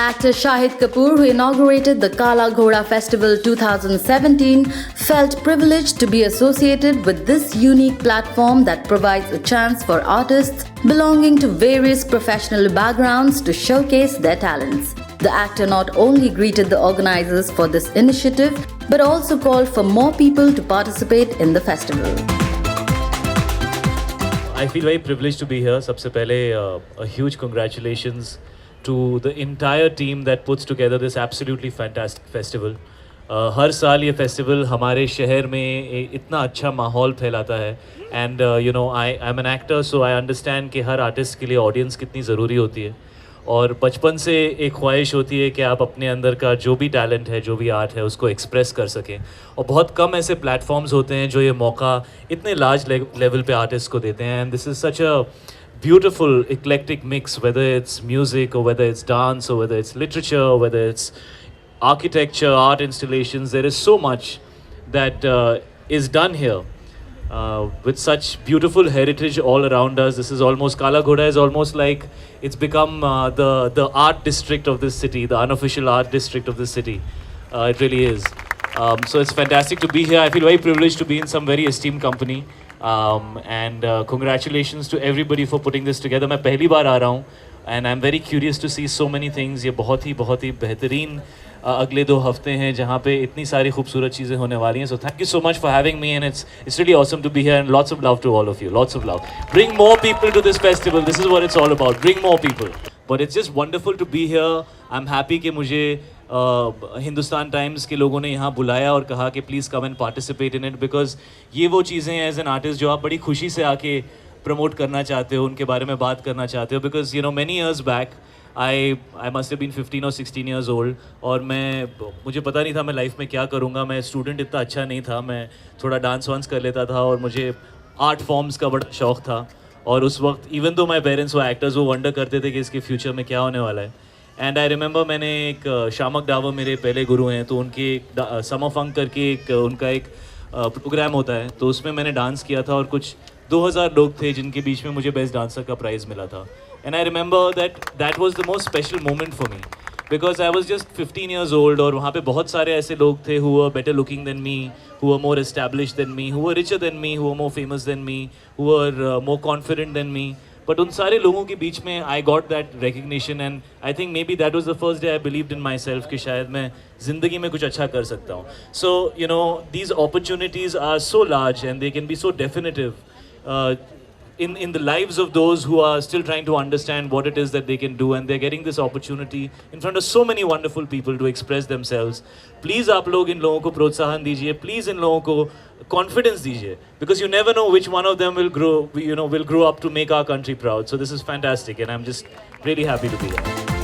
Actor Shahid Kapoor, who inaugurated the Kala Ghoda Festival 2017, felt privileged to be associated with this unique platform that provides a chance for artists belonging to various professional backgrounds to showcase their talents. The actor not only greeted the organizers for this initiative, but also called for more people to participate in the festival. I feel very privileged to be here. सबसे पहले a huge congratulations to the entire team that puts together this absolutely fantastic festival. हर साल ये festival हमारे शहर में इतना अच्छा माहौल फैलाता है and you know I am an actor so I understand कि हर आर्टिस्ट के लिए ऑडियंस कितनी ज़रूरी होती है और बचपन से एक ख्वाहिश होती है कि आप अपने अंदर का जो भी टैलेंट है जो भी आर्ट है उसको एक्सप्रेस कर सकें और बहुत कम ऐसे प्लेटफॉर्म्स होते हैं जो ये मौका इतने लार्ज लेवल पे आर्टिस्ट को देते हैं and this is such a beautiful eclectic mix, whether it's music or whether it's dance or whether it's literature or whether it's architecture, art installations. There is so much that is done here with such beautiful heritage all around us. This is almost, Kala Ghoda is almost like it's become the art district of this city, the unofficial art district of this city. It really is. So it's fantastic to be here. I feel very privileged to be in some very esteemed company. And congratulations to everybody for putting this together. मैं पहली बार आ रहा हूँ and I'm very curious to see so many things. ये बहुत ही बेहतरीन अगले 2 हफ्ते हैं जहाँ पे इतनी सारी खूबसूरत चीज़ें होने वाली हैं. So thank you so much for having me and it's really awesome to be here and lots of love to all of you. Lots of love. Bring more people to this festival. This is what it's all about. Bring more people. But it's just wonderful to be here. I'm happy कि मुझे Hindustan times के लोगों ने यहाँ बुलाया और कहा कि please come and participate in it because ये वो चीज़ें हैं एज एन आर्टिस्ट जो आप बड़ी खुशी से आके प्रमोट करना चाहते हो उनके बारे में बात करना चाहते हो because you know many years back I must have been 15 और 16 ईयर्स ओल्ड और मुझे पता नहीं था मैं लाइफ में क्या करूँगा. मैं स्टूडेंट इतना अच्छा नहीं था. मैं थोड़ा डांस वांस कर लेता था और मुझे आर्ट फॉर्म्स का बड़ा शौक़ था और उस वक्त इवन दो माई पेरेंट्स वो एक्टर्स वो वंडर करते थे कि इसके फ्यूचर में क्या होने वाला है. एंड आई रिमेंबर मैंने एक शामक डावर मेरे पहले गुरु हैं तो उनके समर फंक करके उनका एक प्रोग्राम होता है तो उसमें मैंने डांस किया था और कुछ 2000 लोग थे जिनके बीच में मुझे बेस्ट डांसर का प्राइज़ मिला था. And I remember that was the most special moment for me because I was just 15 years old और वहाँ पे बहुत सारे ऐसे लोग थे who were better looking than me, who were more established than me, who were richer than me, who were more famous than me, who were more confident than me. But उन सारे लोगों के बीच में I got that recognition and I think may be that was the first day I believed in my self कि शायद मैं ज़िंदगी में कुछ अच्छा कर सकता हूँ. So you know these opportunities are so large and they can be so definitive in the lives of those who are still trying to understand what it is that they can do and they're getting this opportunity in front of so many wonderful people to express themselves. Please आप लोग इन लोगों को प्रोत्साहन दीजिए. Please इन लोगों को confidence दीजिए because you never know which one of them will grow up to make our country proud. So this is fantastic and I'm just really happy to be here.